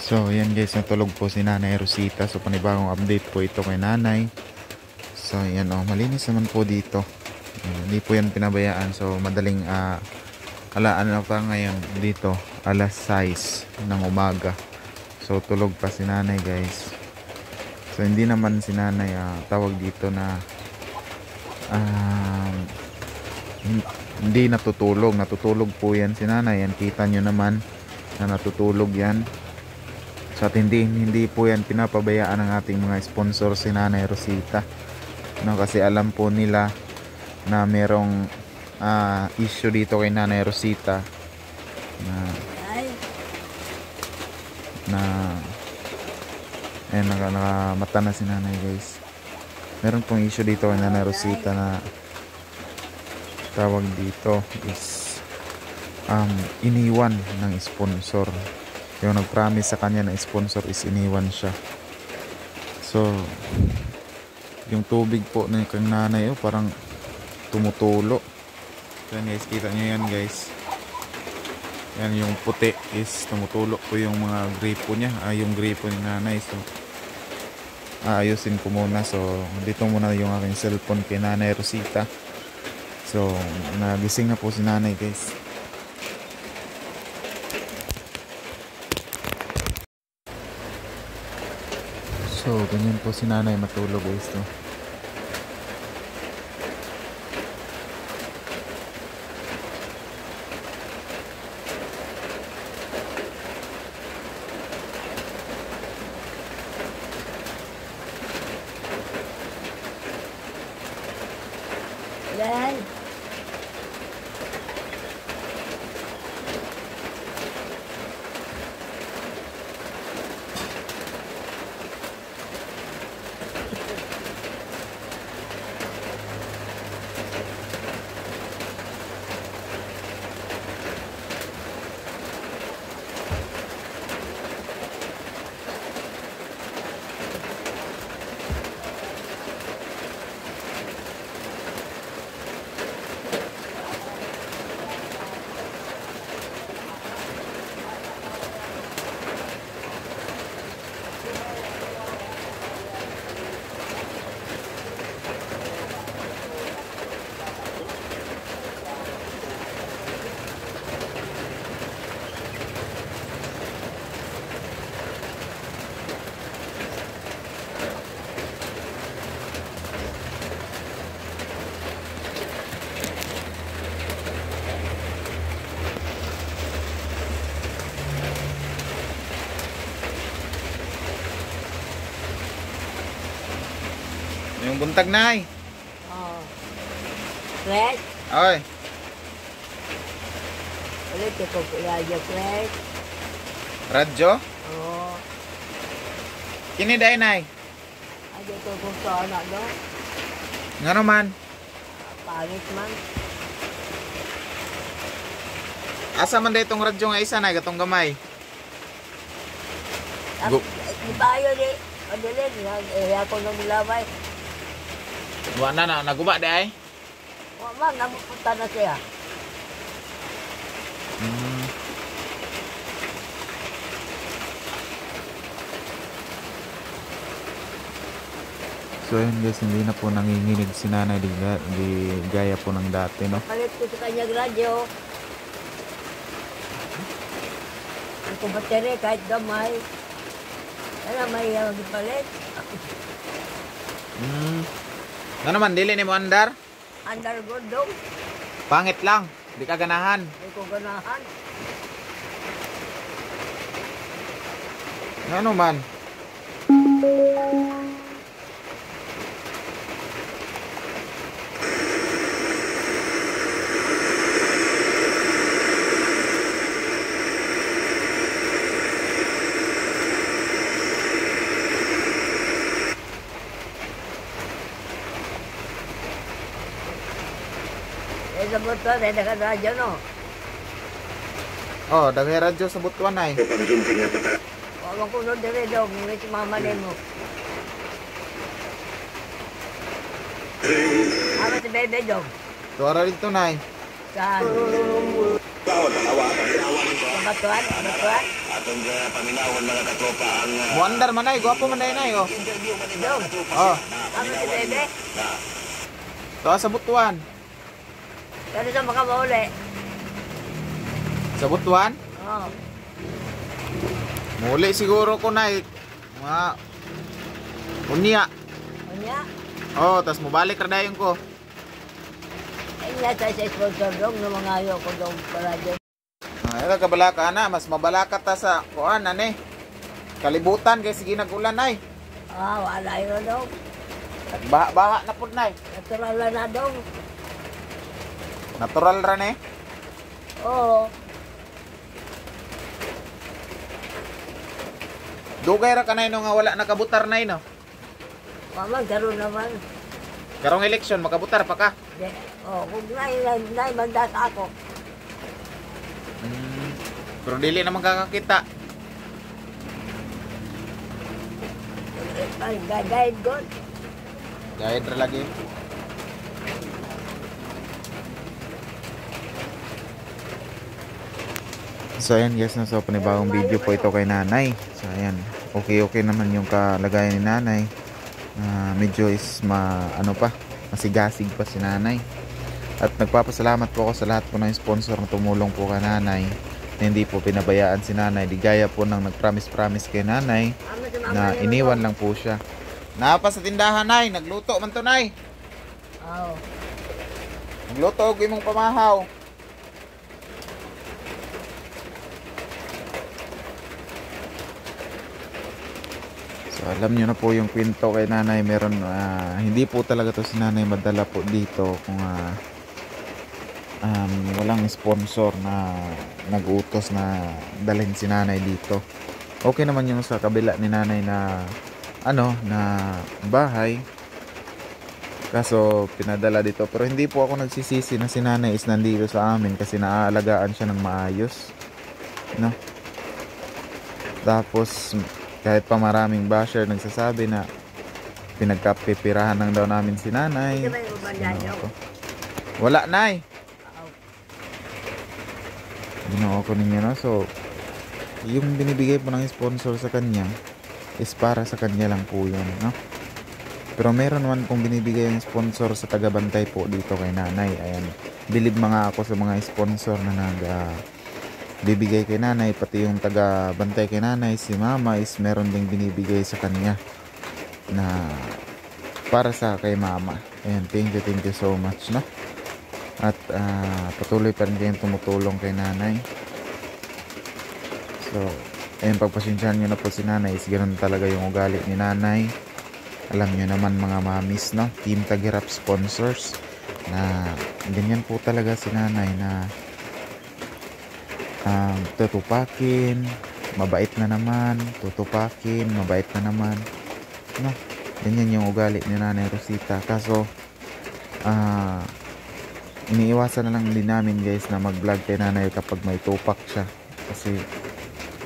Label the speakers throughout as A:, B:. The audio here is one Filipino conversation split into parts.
A: So yan guys, natulog po si Nanay Rosita. So panibagong update po ito kay Nanay. So yan malinis naman po dito. Hindi po yan pinabayaan. So madaling ano pa ngayon dito, alas 6 ng umaga. So tulog pa si Nanay guys. So hindi naman si Nanay tawag dito na hindi natutulog. Natutulog po yan si Nanay. Yan, kita nyo naman na natutulog yan. So at hindi po yan pinapabayaan ng ating mga sponsor si Nanay Rosita, no? Kasi alam po nila na merong issue dito kay Nanay Rosita nakamata na si Nanay guys. Meron pong issue dito kay Nanay Rosita na tawag dito is iniwan ng sponsor. Yung nag-promise sa kanya na sponsor is iniwan siya. So yung tubig po ng kang nanay parang tumutulo. So yan guys, kita nyo yan guys. Yan yung puti is tumutulo po yung mga gripo niya, yung gripo ni nanay. So aayusin ko muna. So dito muna yung aking cellphone kay Nanay Rosita. So nagising na po si nanay guys. So ganyan po si Nanay matulog guys to.
B: Yan.
A: Yung buntag Nay.
B: Oh. Flex.
A: Oy.
B: Ulit ko radyo flex.
A: Radyo?
B: Oh.
A: Kini day Nay.
B: Ay ito kung saan no.
A: Nga naman.
B: Pangit man.
A: Asa man day itong radyo nga isa Nay, gatong gamay.
B: Di ba yun eh? Madalin. Ako nang nilaway.
A: Wala na, naguba day.
B: Ma'am, namupunta na siya.
A: So yun guys, hindi na po nanginginig si Nanay di gaya po ng dati, no?
B: Palit ko sa kanyang radyo. Ang kubateri kahit gamay. Kaya may palit.
A: Ano naman, dili ni mo andar?
B: Andar godong.
A: Pangit lang, di ka ganahan.
B: Hindi ko ganahan.
A: Ano man?
B: Sa butuan, naka-radyo, no?
A: Oh, dagay radyo sa butuan Nay.
B: Huwag ko nun dire daw, may si mama mo. Ama si Bebe daw.
A: Tuwara rito Nay.
B: Saan? Sa batuan? Batuan?
C: atong paminawon mga katropa ang
A: Muandar manay, gwapo manay nay oh.
C: interview man ni
B: Dong.
C: mga katropa
A: Oh.
C: na
B: Ano si
C: paminawon
B: Bebe?
C: na
A: To sa Butuan.
B: Kaya sa makamauli.
A: Sa Butuan?
B: Oo.
A: Muli siguro ko nay. Mga unya.
B: Kanya,
A: Oh, tas mobalik ra dayon ko.
B: ay nga tayo sa sponsor dong na mga ayaw ko dong para dyan.
A: Ay kabalaka na, mas mabalaka ta sa kuan ani. Kalibutan kay sige nagulan nay.
B: Ah, wala yun dong.
A: Baha na pud nay.
B: Natural na dong.
A: Natural ra ni.
B: Oo.
A: Dugay ra kanay no nga wala nakabutar nay no.
B: Mama, gano'n naman.
A: Karong eleksyon makabutar pa ka.
B: De, oh, kung naimanda sa ako.
A: Pero dili naman kakakita.
B: Ay, guide God.
A: Gayad ra lagi. So ayan guys, nasa panibagong video po ito kay nanay. So ayan, okay naman yung kalagayan ni nanay. Medyo is ano pa, masigasig pa si nanay. At nagpapasalamat po ako sa lahat po ng sponsor na tumulong po kay nanay, na hindi po pinabayaan si nanay. Di gaya po ng nag-promise kay nanay na iniwan lang po siya. Napa sa tindahan nay, nagluto man to nay.
B: Oo.
A: Nagluto og imong pamahaw. So alam niyo na po yung kwento kay nanay. Meron hindi po talaga to si nanay madala po dito kung walang sponsor na nag-utos na dalhin si nanay dito. Okay naman yung sa kabila ni nanay na na bahay, kaso pinadala dito. Pero hindi po ako nagsisisi na si nanay is nandito sa amin kasi naaalagaan siya ng maayos, no? Tapos kahit pa maraming basher nagsasabi na pinagkapipirahan lang daw namin si nanay.
B: Ito ba yung ubanda niyo?
A: Wala nay.
B: Oo.
A: Ginoo ko ninyo, no? So yung binibigay po ng sponsor sa kanya is para sa kanya lang po yun, no? Pero meron naman pong binibigay yung sponsor sa tagabantay po dito kay nanay. Ayan, bilib mga ako sa mga sponsor na bibigay kay nanay. Pati yung tagabantay kay nanay, si mama, is meron ding binibigay sa kanya na para sa kay mama. Ayan, thank you so much, no? At patuloy pa rin kayong tumutulong kay nanay. So ayun, pagpasensyahan nyo na po si nanay, is ganun talaga yung ugali ni nanay. Alam nyo naman mga mamis, no? Team Tagirap sponsors, na ganyan po talaga si nanay na tutupakin, mabait na naman, tutupakin, mabait na naman, no? Ganyan yung ugali ni nanay Rosita. Kaso iniiwasan na lang din namin guys na mag vlog kay nanay kapag may tupak siya, kasi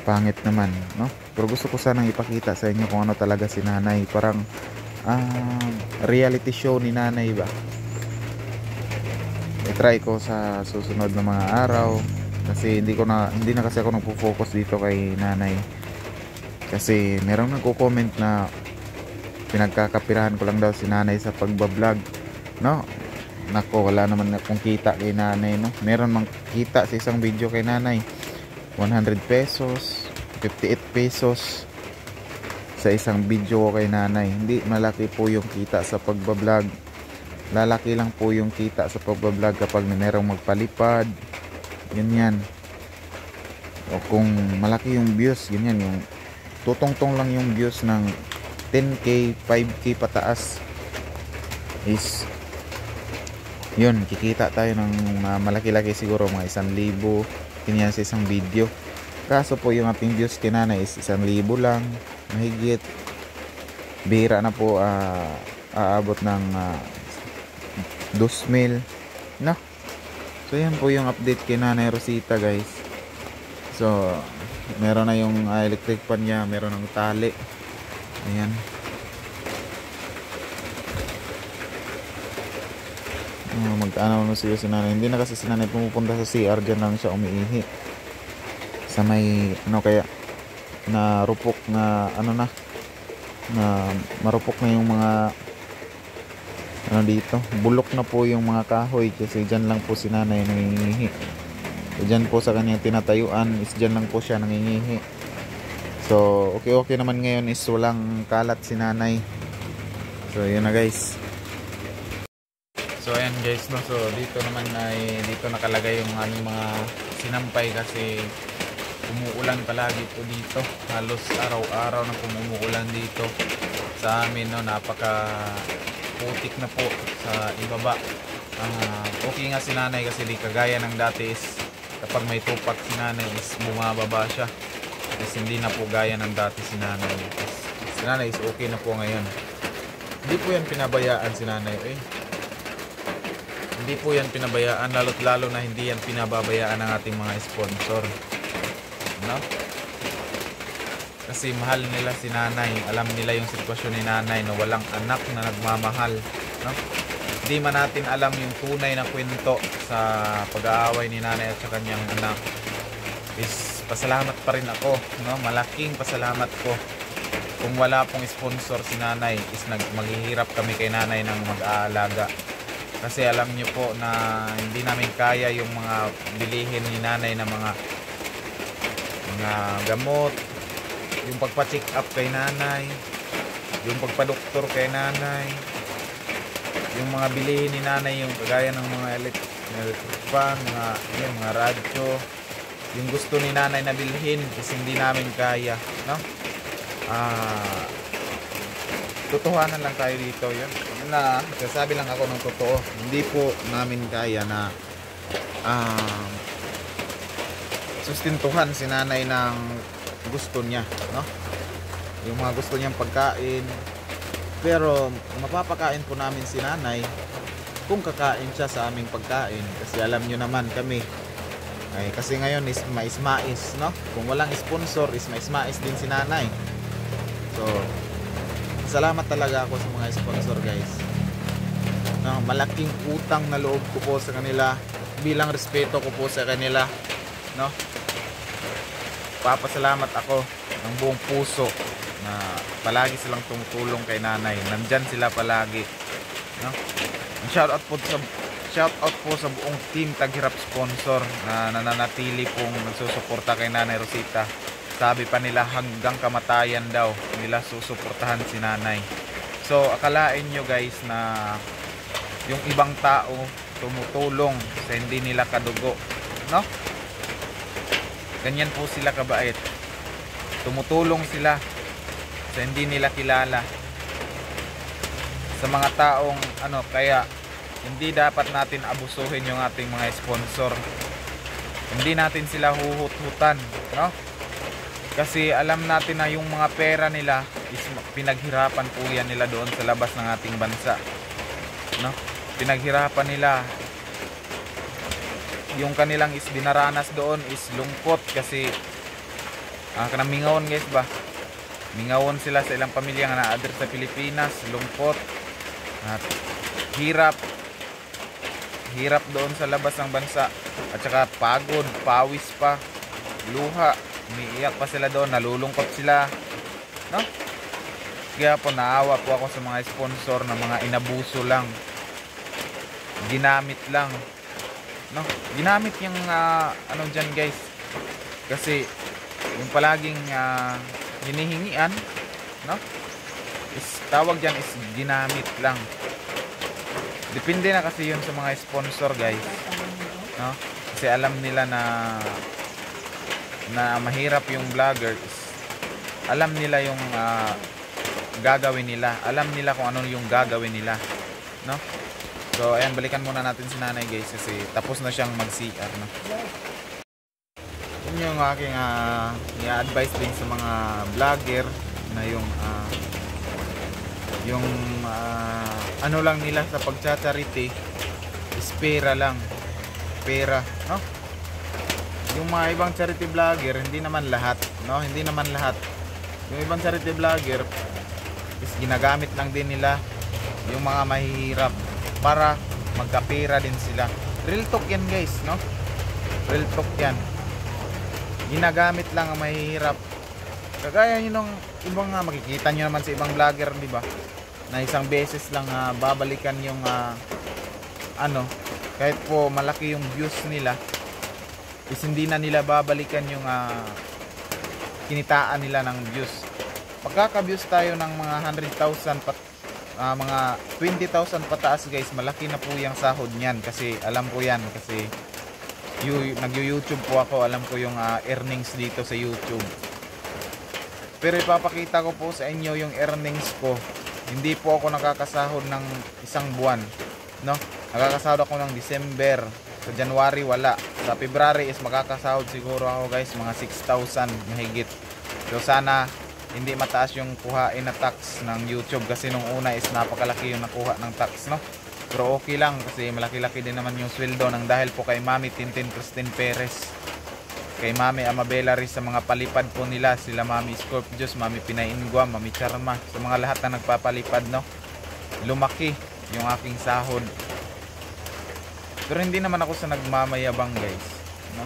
A: pangit naman, no? Pero gusto ko sanang ipakita sa inyo kung ano talaga si nanay. Parang reality show ni nanay ba. I-try ko sa susunod na mga araw, kasi hindi na kasi ako nagpo-focus dito kay nanay, kasi merong nagko-comment na pinagkakapirahan ko lang daw si nanay sa pagbablog, no? Nako, wala naman akong kita kay nanay, no? Meron mang kita sa isang video kay nanay, 100 pesos, 58 pesos sa isang video ko kay nanay. Hindi malaki po yung kita sa pagbablog. Lalaki lang po yung kita sa pagbablog kapag merong magpalipad, ganyan. O kung malaki yung views, ganyan, yung tutong-tong lang yung views ng 10k, 5k pataas, is yun, kikita tayo ng malaki-laki, siguro mga 1,000 ganyan sa isang video. Kaso po yung ating views kay nanay is 1,000 lang, mahigit. Bira na po aabot ng 2,000, no? So yan po yung update kay nanay Rosita guys. So meron na yung electric pan niya, meron ng tali. Ayan. Mag-ano na siya si nanay. Hindi na kasi si nanay pumupunta sa CR, dyan lang siya umiihi sa may kaya na rupok na ano na marupok na yung mga ano dito, bulok na po yung mga kahoy kasi dyan lang po si nanay nangingihi. So, dyan po sa kanyang tinatayuan is dyan lang po siya nangingihi. So okay naman ngayon is walang kalat si nanay. So yun na guys. So ayan guys, no? So dito naman ay dito nakalagay yung aming mga sinampay kasi umuulan palagi po dito. Halos araw-araw na umuulan dito sa amin, no? Napaka putik na po sa ibaba. Okay nga si nanay kasi di kagaya ng dati is kapag may tupak si nanay is bumababa siya. Kasi hindi na po gaya ng dati si nanay. Si nanay is okay na po ngayon. Hindi po yan pinabayaan si nanay. Hindi po yan pinabayaan, lalo't lalo na hindi yan pinababayaan ng ating mga sponsor, no? Kasi mahal nila si nanay, alam nila yung sitwasyon ni nanay na walang anak na nagmamahal, no? Hindi man natin alam yung tunay na kwento sa pag-aaway ni nanay at sa kanyang anak. Is pasalamat pa rin ako, no? Malaking pasalamat ko. Kung wala pong sponsor si nanay is maghihirap kami kay nanay ng mag-aalaga. Kasi alam niyo po na hindi namin kaya yung mga bilihin ni nanay na mga gamot, yung pagpa-check up kay nanay, yung pagpa-doktor kay nanay, yung mga bilihin ni nanay, yung kagaya ng mga electric fan, mga radyo, yung gusto ni nanay na bilhin is hindi namin kaya, no? Totohanan lang tayo dito, yun na sasabi lang ako ng totoo. Hindi po namin kaya na sustintuhan si nanay ng gusto niya, no? Yung mga gusto niyang pagkain. Pero mapapakain po namin si nanay kung kakain siya sa aming pagkain. Kasi alam niyo naman kami kasi ngayon is mais-mais, no? Kung walang sponsor is mais-mais din si nanay. So salamat talaga ako sa mga sponsor guys, no? Malaking utang na loob ko po sa kanila, bilang respeto ko po sa kanila, no? Papasalamat ako ng buong puso na palagi silang tumutulong kay nanay. Nandyan sila palagi, no? Shout out po sa buong team Taghirap Sponsor na nananatili pong nagsusuporta kay Nanay Rosita. Sabi pa nila hanggang kamatayan daw nila susuportahan si nanay. So akalain nyo guys na yung ibang tao tumutulong sa hindi nila kadugo, no? Ganyan po sila kabait. Tumutulong sila sa hindi nila kilala, sa mga taong kaya hindi dapat natin abusuhin yung ating mga sponsor. Hindi natin sila huhut-hutan, no? Kasi alam natin na yung mga pera nila is pinaghirapan po yan nila doon sa labas ng ating bansa, no? Pinaghirapan nila. Yung kanilang is dinaranas doon is lungkot kasi kanang mingawon guys ba? Mingawon sila sa ilang pamilya nga na-address sa Pilipinas, lungkot at hirap doon sa labas ng bansa, at saka pagod, pawis pa, luha, umiiyak pa sila doon, nalulungkot sila, no? Kaya po naawa po ako sa mga sponsor na mga inabuso lang, ginamit lang, no? Ginamit yung dyan guys, kasi yung palaging hinihingian, no? Tawag dyan is ginamit lang. Depende na kasi yun sa mga sponsor guys, no? Kasi alam nila na mahirap yung vloggers. Alam nila yung gagawin nila. Alam nila kung ano yung gagawin nila, no? So ayan, balikan muna natin si nanay guys kasi tapos na siyang mag-CR, no? Yun yung aking i-advise din sa mga vlogger na yung lang nila sa pagcha-charity is pera lang, pera, no? Yung mga ibang charity vlogger hindi naman lahat, no? Hindi naman lahat. Yung ibang charity vlogger is ginagamit lang din nila yung mga mahihirap para magkapera din sila. Real talk yan guys, no? Real talk yan. Ginagamit lang ang mahihirap Kagaya yun ng ibang makikita nyo naman sa ibang vlogger, di ba? Na isang beses lang babalikan yung ano, kahit po malaki yung views nila, is hindi na nila babalikan yung kinitaan nila ng views. Pagkaka-views tayo ng mga 100,000 mga 20,000 pataas guys, malaki na po yung sahod niyan. Kasi alam ko yan, kasi nag-YouTube po ako, alam ko yung earnings dito sa YouTube. Pero ipapakita ko po sa inyo yung earnings ko. Hindi po ako nakakasahod ng isang buwan, no? Nakakasahod ako ng December. Sa January wala. Sa February is makakasahod siguro ako guys mga 6,000 mahigit. So sana hindi mataas yung kuhain na tax ng YouTube, kasi nung una is napakalaki yung nakuha ng tax, no? Pero okay lang kasi malaki-laki din naman yung sweldo ng dahil po kay Mami Tintin Christine Perez, kay Mami Amabela Riz, sa mga palipad po nila, sila Mami Scorpios, Mami Pinay Ingwa, Mami Charma, sa mga lahat na nagpapalipad, no? Lumaki yung aking sahod. Pero hindi naman ako sa nagmamayabang guys, no?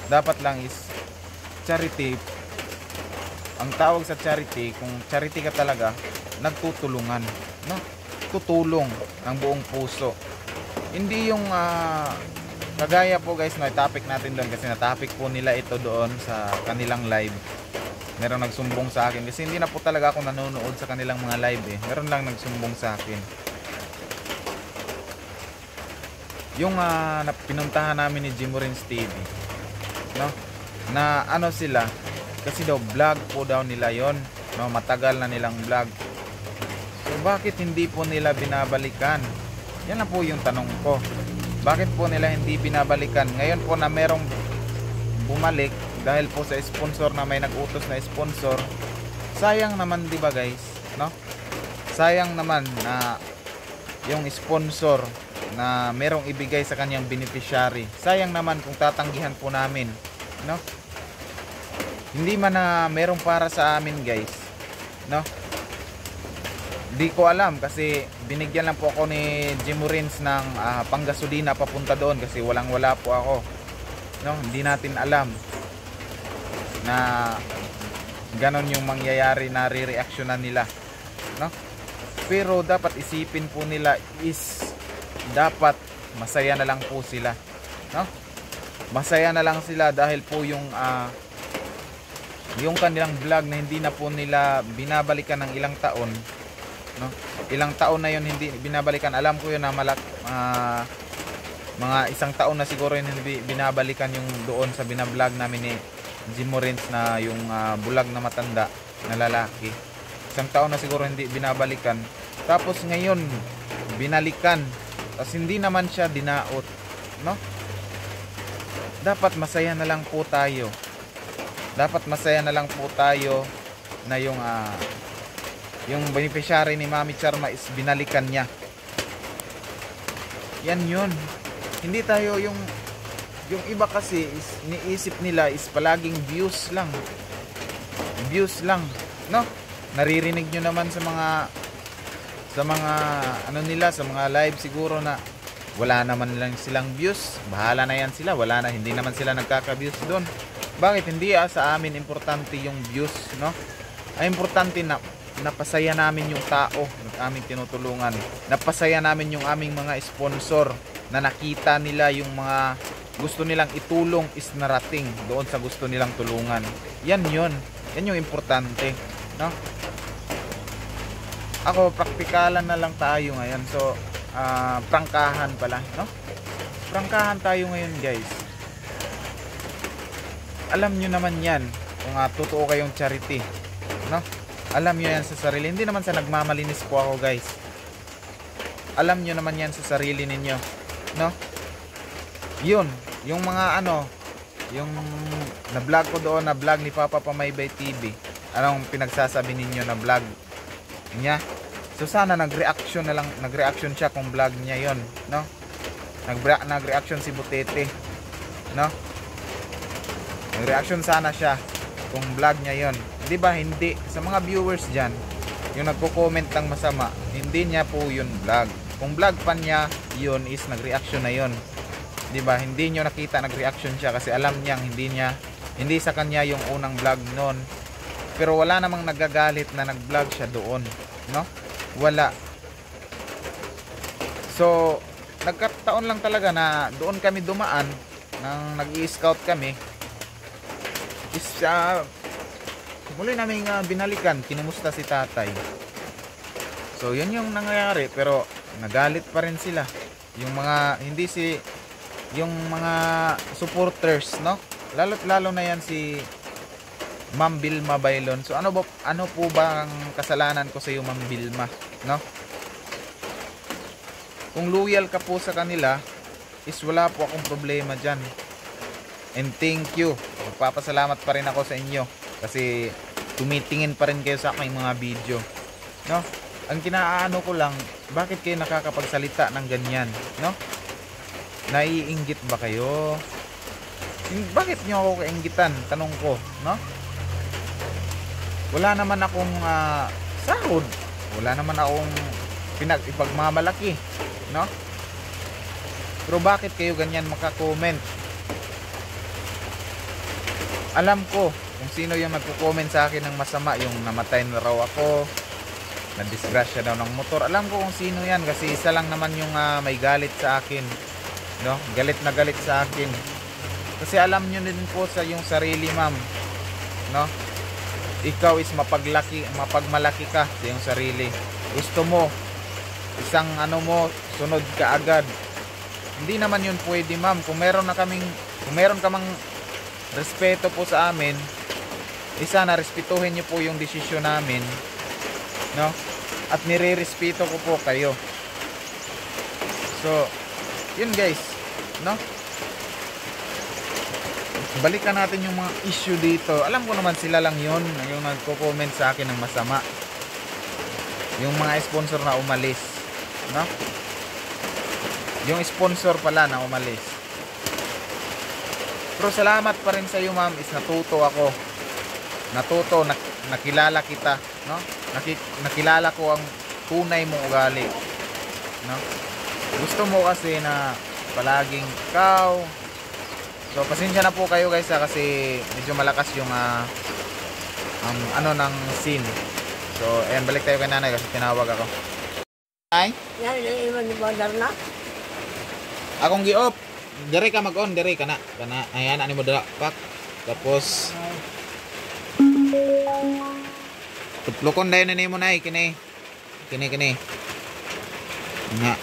A: Dapat lang is charity. Ang tawag sa charity, kung charity ka talaga, nagtutulungan, no? Tutulong ng buong puso. Hindi yung kagaya po guys, no, topic natin doon, kasi na-topic po nila ito doon sa kanilang live. Meron nagsumbong sa akin kasi hindi na po talaga ako nanonood sa kanilang mga live eh. Meron lang nagsumbong sa akin. Yung pinuntahan namin ni Jimorins TV, no? Na ano sila, kasi daw vlog po daw nila yon, no? Matagal na nilang vlog. So bakit hindi po nila binabalikan? Yan na po yung tanong ko. Bakit po nila hindi binabalikan? Ngayon po na merong bumalik dahil po sa sponsor, na may nag-utos na sponsor. Sayang naman, 'di ba guys, no? Sayang naman na yung sponsor na merong ibigay sa kanyang beneficiary. Sayang naman kung tatanggihan po namin, no? Hindi man na merong para sa amin guys, no? Di ko alam kasi binigyan lang po ako ni Jimorins ng panggasolina papunta doon kasi wala po ako, no? Hindi natin alam na ganon yung mangyayari na re-reactionan nila, no? Pero dapat isipin po nila is dapat masaya na lang po sila, no? Masaya na lang sila dahil po yung kanilang vlog na hindi na po nila binabalikan ng ilang taon, no? Ilang taon na yun hindi binabalikan. Alam ko yun na mga isang taon na siguro yun hindi binabalikan yung doon sa binablog namin ni Jimorins na yung bulag na matanda na lalaki. Isang taon na siguro hindi binabalikan. Tapos ngayon binalikan. Tapos hindi naman siya dinaot, no? Dapat masaya na lang po tayo. Dapat masaya na lang po tayo na yung beneficiary ni Mami Charma is binalikan niya. Yan yun. Hindi tayo yung iba kasi is niisip nila is palaging views lang. Views lang, no? Naririnig nyo naman sa mga ano nila, sa mga live siguro na wala naman lang silang views. Bahala na yan sila. Hindi naman sila nagkaka-views doon. Bakit hindi sa amin importante yung views, no? Ay importante na napasaya namin yung tao na aming tinutulungan. Napasaya namin yung aming mga sponsor na nakita nila yung mga gusto nilang itulong is narating doon sa gusto nilang tulungan. Yan yun. Yan yung importante, no? Ako, praktikalan na lang tayo ngayon. So, prangkahan pala, no? Prangkahan tayo ngayon, guys. Alam nyo naman yan kung totoo kayong charity, no? Alam nyo yan sa sarili. Hindi naman sa nagmamalinis po ako guys. Alam nyo naman yan sa sarili ninyo, no? Yun, yung mga yung na-vlog ko doon, na vlog ni Papa Pamaybay TV. Anong pinagsasabi ninyo na vlog niya? So sana nag-reaction na lang, nag-reaction siya kung vlog niya yon, no? Nag-reaction si Butete, no? Nag-reaction sana siya kung vlog niya yon. Di ba hindi? Sa mga viewers dyan, yung nagko-comment ng masama, hindi niya po yun vlog. Kung vlog pa niya, yun is nag-reaction na yun. Di ba? Hindi nyo nakita nag-reaction siya kasi alam niyang hindi sa kanya yung unang vlog noon pero wala namang nagagalit na nag-vlog siya doon, no? Wala. So nagkataon lang talaga na doon kami dumaan nang nag-i-scout kami. Is muli namin binalikan, kinumusta si tatay. So yun yung nangyayari, pero nagalit pa rin sila. Yung mga yung mga supporters, no? Lalo na yan si Ma'am Vilma Bailon. So ano po ba ang kasalanan ko sa iyo, Ma'am Vilma, no? Kung loyal ka po sa kanila, is wala po akong problema dyan. And thank you. Magpapasalamat pa rin ako sa inyo kasi tumitingin pa rin kayo sa aking mga video, no? Ang kinaano ko lang, bakit kayo nakakapagsalita ng ganyan, no? Naiinggit ba kayo? Bakit nyo ako kainggitan? Tanong ko, no? Wala naman akong sahod. Wala naman akong ipagmamalaki, no? Pero bakit kayo ganyan maka-comment? Alam ko kung sino yung magko-comment sa akin ng masama, yung namatay na raw ako, na disgrasya daw ng motor. Alam ko kung sino yan kasi isa lang naman yung may galit sa akin, no? Galit na galit sa akin. Kasi alam nyo din po sa yung sarili, ma'am, no? Ikaw is mapagmalaki ka sa yung sarili. Gusto mo isang sunod ka agad. Hindi naman yun pwede, ma'am. Kung meron ka mang respeto po sa amin, sana respetuhin nyo po yung desisyon namin, no? At nire-respeto ko po kayo. So yun guys, no? Balikan natin yung mga issue dito. Alam ko naman sila lang yun yung nagko-comment sa akin ng masama, yung mga sponsor na umalis, no? Yung sponsor pala na umalis. Pero salamat pa rin sa iyo, ma'am, is nakilala kita, no? Nakilala ko ang tunay mong ugali, no? Gusto mo kasi na palaging ikaw. So pasensya na po kayo guys kasi medyo malakas yung ng scene. So ayan, balik tayo kay nanay kasi tinawag ako. Ay?
B: Yan, iwan ni Bandar na.
A: Akong gi-off. Dire ka mag-on, dire kana. Ayan, ani mo dala pak. Tapos tuplokon dayon na nimo nay kini. Nga.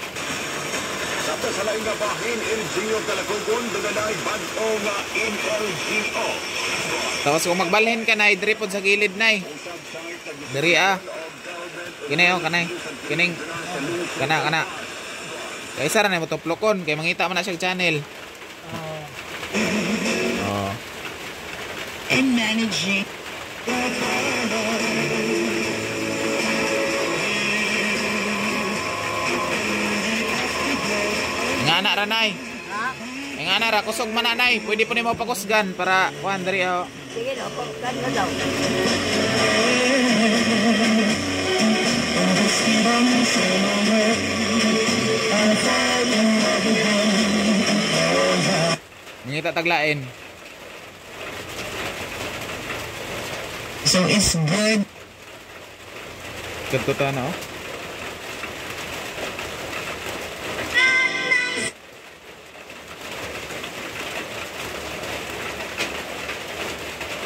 C: Sa laing nga bahin, LGO Kalakukon, daganay bag-o nga MLGO.
A: Tapos kung magbalhin ka nay, dire pod sa gilid nay. Diri Kini kanay. Kining kana. Kay isa ra na mo tuplokon kay mangita man na siya channel. Oh.
D: And managing.
A: Nga na ra nay. Nga na ra kusog man nanay. Pwede po nimo pakusgan para kuan diri oh.
B: Sige no, pagkan na daw.
A: Mangita taglain.
D: So it's good.
A: Ganto ta na oh.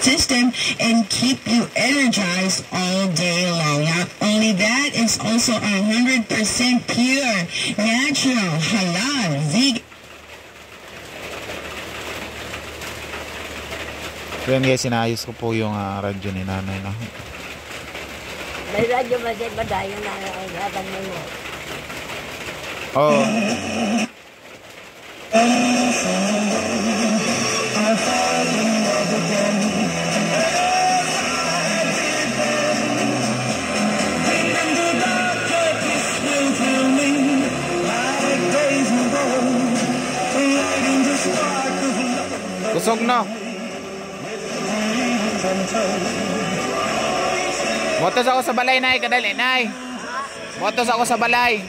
D: System and keep you energized all day long. Not only that, it's also 100% pure, natural, halal, vegan.
A: So yan guys, sinayos ko po yung radyo ni nanay na.
B: May radyo ba sa iba dahil na agatan mo?
A: Oh. Kusog no. Motos ako sa balay nay, kadali nay. Motos ako sa balay.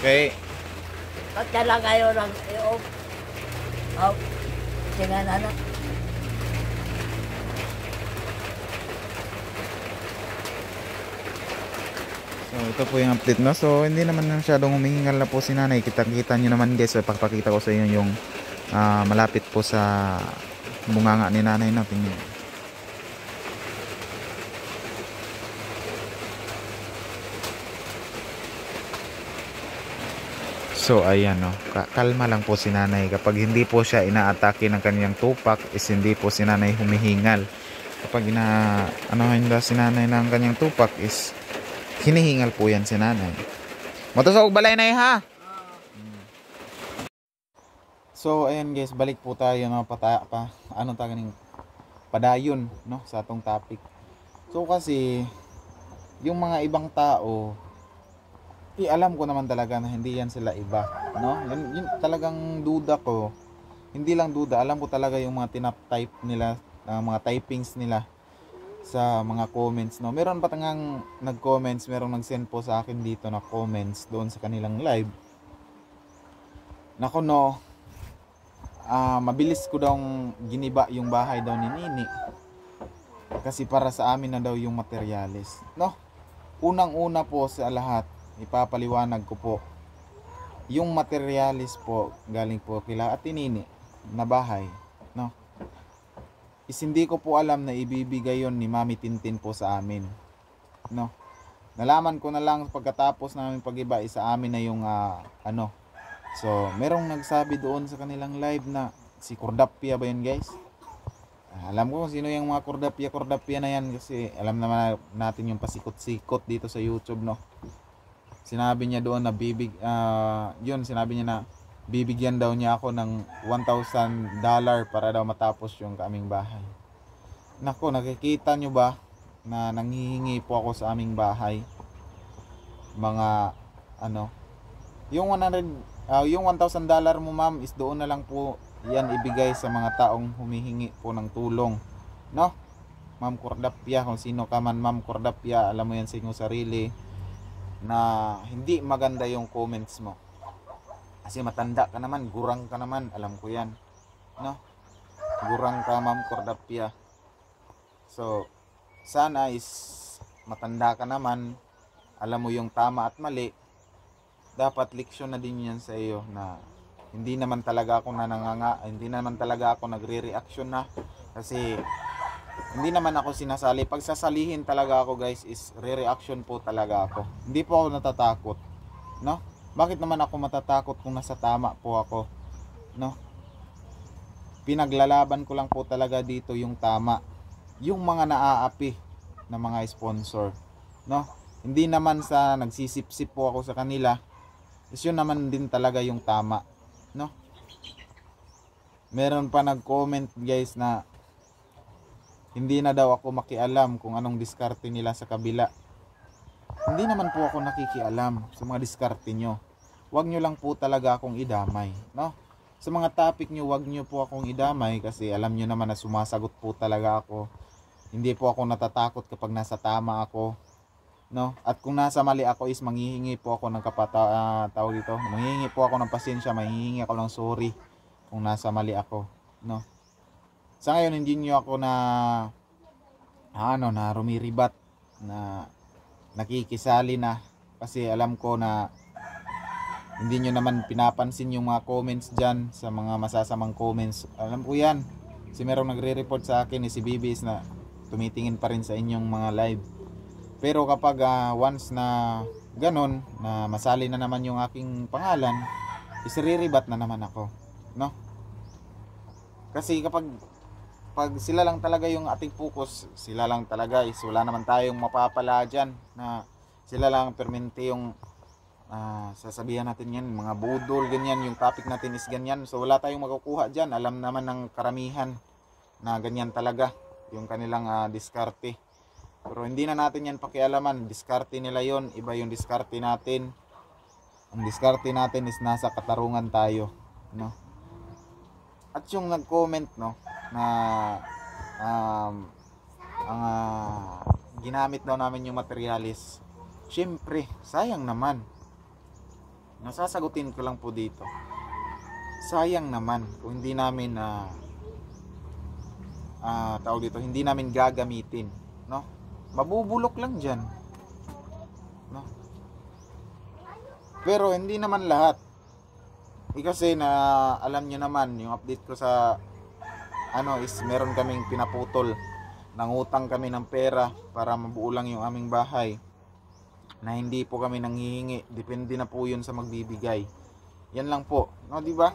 A: Okay.
B: Pagka lang kayo ng i-off. tingnan anak.
A: So ito po yung update, no. So hindi naman masyadong humihingal na po si nanay. Kita nyo naman guys, pagpakita ko sa inyo yung malapit po sa bunganga ni nanay, no. Tingnan. So ayan, no, kalma lang po si nanay. Kapag hindi po siya inaatake ng kanyang tupak, is hindi po si nanay humihingal. Kapag anohin daw si nanay ng kanyang tupak, is hinihingal po yan si nanay. Matusok balay na ha. So ayan guys, balik po tayo, no, padayon, no, sa atong topic. So kasi yung mga ibang tao, alam ko naman talaga na hindi yan sila iba, no? Yun talagang duda ko. Hindi lang duda, alam ko talaga yung mga tinap-type nila, mga typings nila sa mga comments, no? Meron pa tangang nag-comments, merong nag-send po sa akin dito na comments doon sa kanilang live. Nako, no, mabilis ko daw giniba yung bahay daw ni Nini. Kasi para sa amin na daw yung materyales, no? Unang-una po sa lahat, ipapaliwanag ko po, yung materialis po galing po kila Ate Nini na bahay, no, is hindi ko po alam na ibibigay yon ni Mami Tintin po sa amin, no. Nalaman ko na lang pagkatapos namin pag-iba, sa amin na yung so merong nagsabi doon sa kanilang live na si Cordapia ba yun guys? Alam ko kung sino yung mga Cordapia na yan, kasi alam naman natin yung pasikot-sikot dito sa YouTube, no. Sinabi niya doon na sinabi niya na bibigyan daw niya ako ng $1,000 para daw matapos yung kaming bahay. Nako, nakikita nyo ba na nanghihingi po ako sa aming bahay? Mga yung yung $1,000 mo ma'am, is doon na lang po yan ibigay sa mga taong humihingi po ng tulong, no? Ma'am Cordapia, kung sino ka man Ma'am Cordapia, alam mo yan sa inyong sarili na hindi maganda yung comments mo, kasi matanda ka naman, gurang ka naman, alam ko yan, no? Gurang ka Ma'am Cordapia. So sana is matanda ka naman, alam mo yung tama at mali. Dapat leksyon na din yan sa iyo, na hindi naman talaga ako hindi naman talaga ako nagre-reaction na, kasi hindi naman ako sinasali. Pag sasalihin talaga ako guys, is re-reaction po talaga ako. Hindi po ako natatakot, no? Bakit naman ako matatakot kung nasa tama po ako, no? Pinaglalaban ko lang po talaga dito yung tama, yung mga naaapi na mga sponsor, no? Hindi naman sa nagsisip-sip po ako sa kanila, is yun naman din talaga yung tama, no? Meron pa nag-comment guys na hindi na daw ako makialam kung anong diskarte nila sa kabila. Hindi naman po ako nakikialam sa mga diskarte nyo. Huwag nyo lang po talaga akong idamay, no? Sa mga topic nyo, huwag nyo po akong idamay, kasi alam nyo naman na sumasagot po talaga ako. Hindi po ako natatakot kapag nasa tama ako, no? At kung nasa mali ako, is manghihingi po ako ng manghihingi po ako ng pasensya, manghihingi ako ng sorry kung nasa mali ako, no? Sa ngayon hindi niyo ako na rumiribat, na nakikisali na, kasi alam ko na hindi niyo naman pinapansin yung mga comments diyan, sa mga masasamang comments. Alam ko yan, si merong nagre-report sa akin, si Bibis, na tumitingin pa rin sa inyong mga live. Pero kapag once na ganon, na masali na naman yung aking pangalan, isiriribat na naman ako, no? Kasi kapag sila lang talaga yung ating focus, sila lang talaga, is wala naman tayong mapapala dyan, na sila lang permente yung sasabihan natin yan, mga budol, ganyan, yung topic natin is ganyan. So wala tayong makukuha dyan. Alam naman ng karamihan na ganyan talaga yung kanilang diskarte. Pero hindi na natin yan pakialaman, diskarte nila yon, iba yung diskarte natin. Ang diskarte natin is nasa katarungan tayo, no? At yung nag-comment, no, na ginamit daw namin yung materialis, syempre sayang naman. Nasasagutin ko lang po dito, sayang naman kung hindi namin tawag dito, hindi namin gagamitin, no? Mabubulok lang diyan, no? Pero hindi naman lahat. Kasi na alam niyo naman yung update ko sa is meron kaming pinaputol, nangutang kami ng pera para mabuo lang yung aming bahay, na hindi po kami nanghihingi, depende na po yun sa magbibigay. Yan lang po, no, di ba?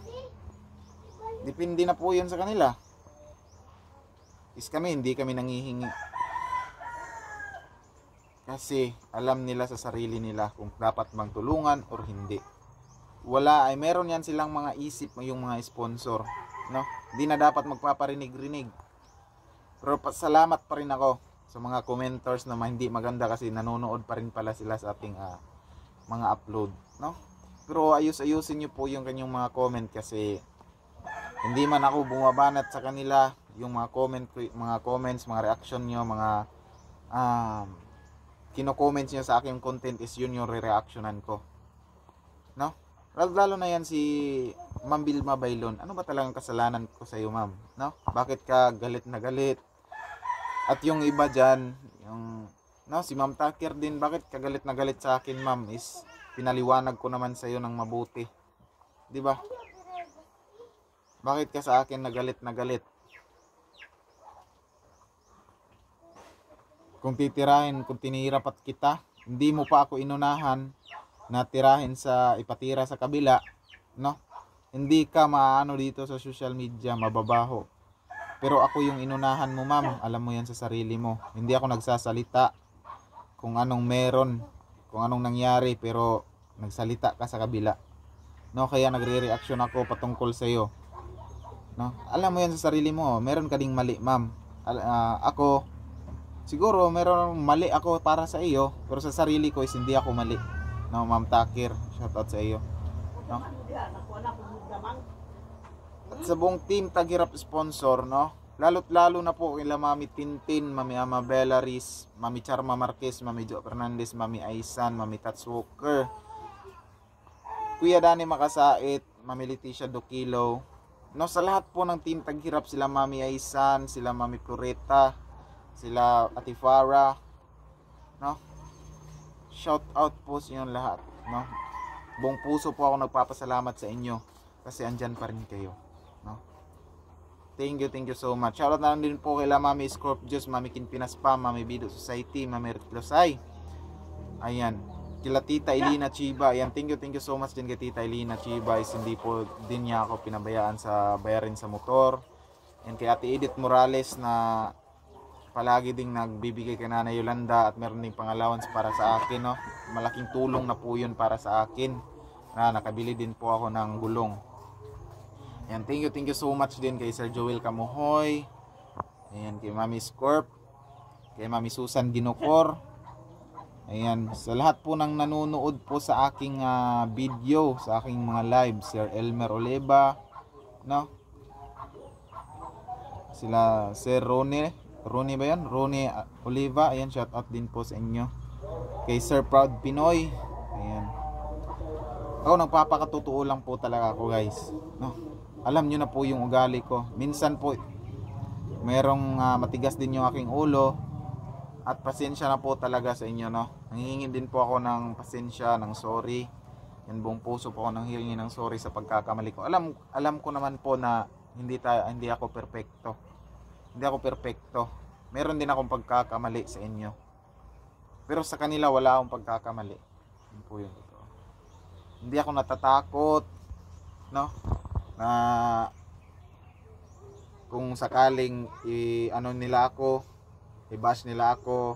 A: Depende na po yun sa kanila. Kami hindi kami nanghihingi, kasi alam nila sa sarili nila kung dapat magtulungan or hindi. Wala, ay meron yan silang mga isip, yung mga sponsor, no? Hindi na dapat magpaparinig-rinig. Pero salamat pa rin ako sa mga commenters na hindi maganda, kasi nanonood pa rin pala sila sa ating mga upload, no? Pero ayusin nyo po yung kanyang mga comment, kasi hindi man ako bumabanat sa kanila. Yung mga comments, mga reaction nyo, mga kino-comments nyo sa aking content is yun yung re-reactionan ko, no? Lalo na yan si Ma'am Vilma Bailon. Ano ba talagang kasalanan ko sa iyo, ma'am? No? Bakit ka galit na galit? At yung iba dyan, si Ma'am Takir din, bakit ka galit na galit sa akin, ma'am? Is pinaliwanag ko naman sa iyo ng mabuti. 'Di ba? Bakit ka sa akin nagalit na galit? Kung tinirapat kita, hindi mo pa ako inunahan na tirahin ipatira sa kabila, no? Hindi ka maano dito sa social media, mababaho. Pero ako yung inunahan mo, ma'am. Alam mo yan sa sarili mo. Hindi ako nagsasalita kung anong meron, kung anong nangyari, pero nagsalita ka sa kabila, no? Kaya nagre-reaction ako patungkol sa iyo, no? Alam mo yan sa sarili mo. Meron ka ding mali, ma'am. Ako siguro meron mali ako para sa iyo, pero sa sarili ko is hindi ako mali, no, Ma'am Takir, shoutout sa iyo, no? At sa buong team Taghirap sponsor, no, lalo't lalo na po kila Mami Tintin, Mami Amabella Riz, Mami Charma Marquez, Mami Jo Fernandez, Mami Aisan, Mami Tats Walker, Kuya Dani Makasait, Mami Leticia Dokilo, no, sa lahat po ng team Taghirap, sila Mami Aisan, sila Mami Floreta, sila Ate Farah, no, shout out po sa inyo lahat, no? Buong puso po ako nagpapasalamat sa inyo, kasi andyan pa rin kayo, no? Thank you so much. Shout out na din po kay Mami Scorpius, Mami Kinpinas pa, Mami Bido Society, Mami Ritlosay, ayan, kila Tita Elina Chiba, ayan, thank you so much din kay Tita Elina Chiba. Is hindi po din niya ako pinabayaan sa bayarin sa motor. And kay Ate Edith Morales na palagi ding nagbibigay kay Nanay Yolanda, at meron ding pang-allowance para sa akin, no? Malaking tulong na po yun para sa akin, na nakabili din po ako ng gulong. Ayan, thank you so much din kay Sir Joel Kamuhoy, ayan, kay Mami Scorp, kay Mami Susan Ginokor, ayan, sa lahat po ng nanonood po sa aking video, sa aking mga live, Sir Elmer Oleva, no? Sila Sir Ronnie ba yan? Ronnie Oliva, ayan, shout out din po sa inyo. Kay Sir Proud Pinoy, ayan. Ako nagpapakatotoo lang po talaga ako, guys, no? Alam nyo na po yung ugali ko. Minsan po merong matigas din yung aking ulo, at pasensya na po talaga sa inyo, no? Nanghihingi din po ako ng pasensya, ng sorry. Yan, buong puso po ako nanghihingi ng sorry sa pagkakamali ko. Alam ko naman po na hindi ako perfecto. Hindi ako perfecto. Meron din akong pagkakamali sa inyo. Pero sa kanila wala akong pagkakamali. Yun po yun. Hindi ako natatakot, no? Na kung sakaling nila ako, i-bash nila ako,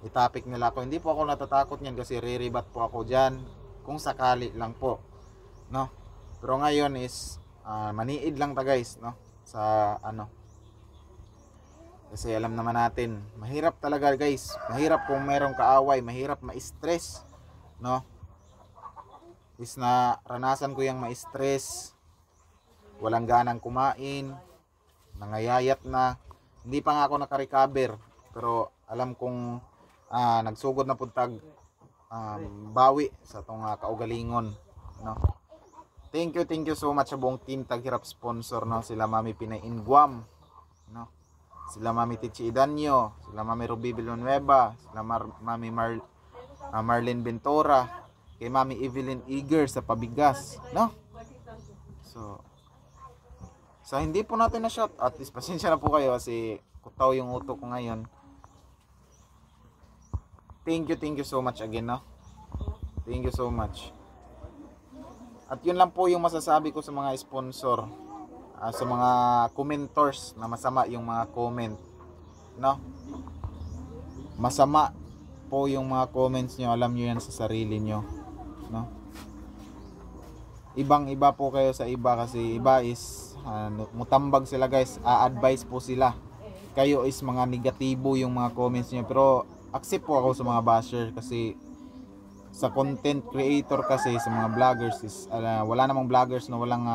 A: i-topic nila ako. Hindi po ako natatakot niyan, kasi re-rebat po ako diyan kung sakali lang po, no? Pero ngayon is maniid lang ta, guys, no? Sa kasi alam naman natin, mahirap talaga, guys. Mahirap kung merong kaaway, mahirap ma-stress, no? Is na ranasan ko yung ma-stress, walang ganang kumain, nangayayat na. Hindi pa nga ako naka-recover, pero alam kong nagsugod na puntag bawi sa tong kaugalingon, no? Thank you so much sa buong team Taghirap sponsor, no? Sila Mami Pinay in Guam, no? Sila Mami Tichi Idanyo, sila Mami Ruby Villanueva, sila Mami Marlene Ventura, kay Mami Evelyn Eager sa pabigas, no? So hindi po natin na shot, at least pasensya na po kayo kasi kutaw yung utok ko ngayon. Thank you so much again, no? Thank you so much. At yun lang po yung masasabi ko sa mga sponsor, sa mga commenters na masama yung mga comment, no? Masama po yung mga comments nyo, alam nyo yan sa sarili nyo, no? Ibang iba po kayo sa iba kasi iba is mutambag sila guys, advice po sila. Kayo is mga negatibo yung mga comments nyo, pero accept po ako sa mga basher kasi sa content creator kasi sa mga vloggers is wala namang vloggers na walang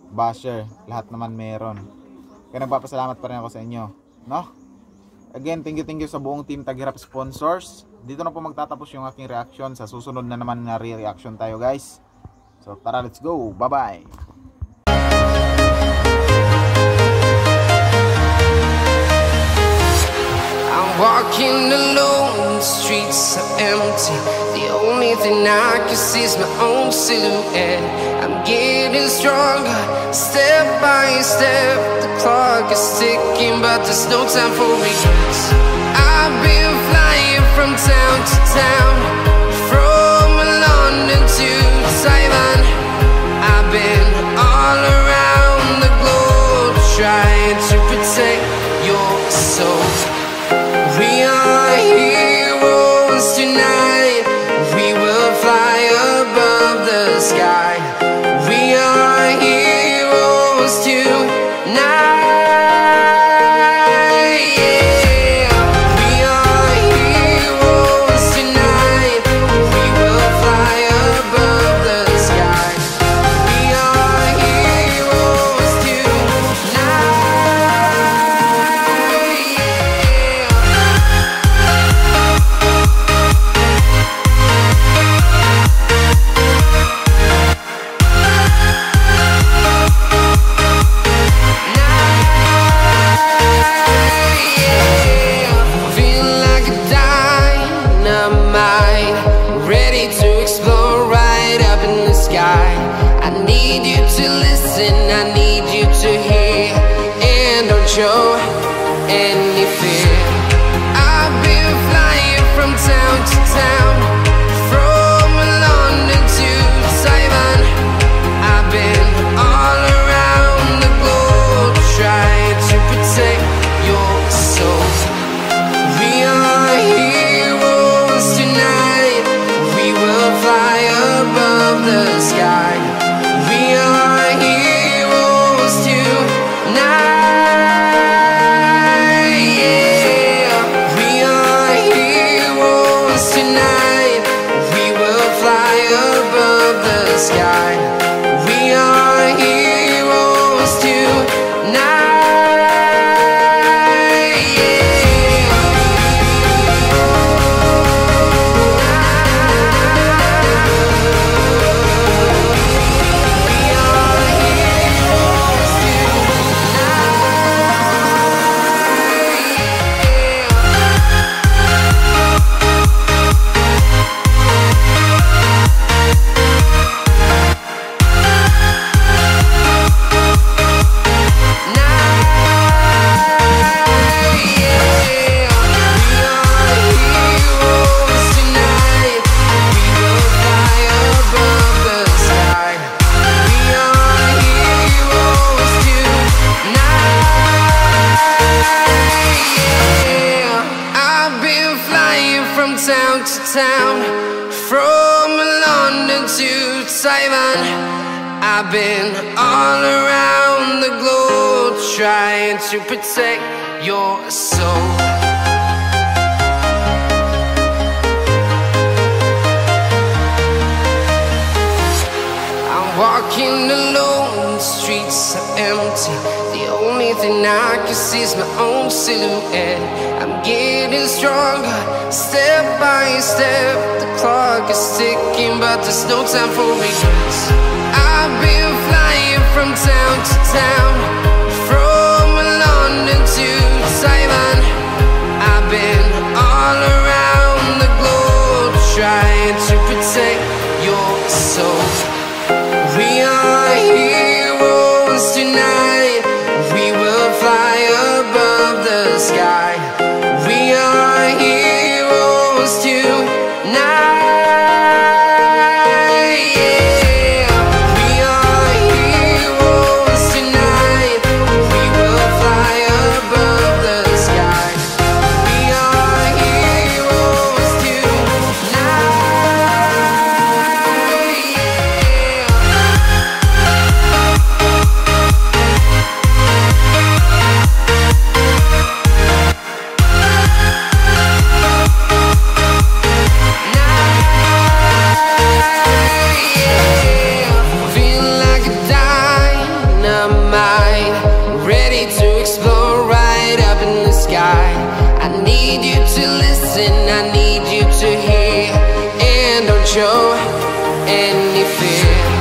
A: basher, lahat naman meron. Kaya nagpapasalamat pa rin ako sa inyo, no? Again, thank you sa buong team Taghirap sponsors. Dito na po magtatapos yung aking reaction. Sa susunod na naman na re-reaction tayo guys. So tara, let's go, bye bye.
E: Walking alone, the streets are empty. The only thing I can see is my own silhouette. I'm getting stronger, step by step. The clock is ticking, but there's no time for regrets. I've been flying from town to town, from London to Taiwan. I've been all around the globe, trying to protect your soul. We are heroes tonight. We will fly above the sky. We are heroes tonight. Yeah. We are heroes tonight. We will fly above the sky. We are heroes tonight. I need you to listen, I need you to hear, and don't show any fear. I've been flying from town to town, from London to Taiwan. I've been all around the globe, trying to protect your soul. We are heroes tonight. We will fly above the sky. We are heroes tonight. Yeah. We are heroes tonight. We will fly above the sky. We are heroes tonight. Town to town, from London to Taiwan. I've been all around the globe, trying to protect your soul. I'm walking alone, the streets are empty. The only thing I can see is my own silhouette. I'm getting stronger, step by step. The clock is ticking, but there's no time for regrets. I've been flying from town to town, from London need you to listen, I need you to hear, and don't show any fear.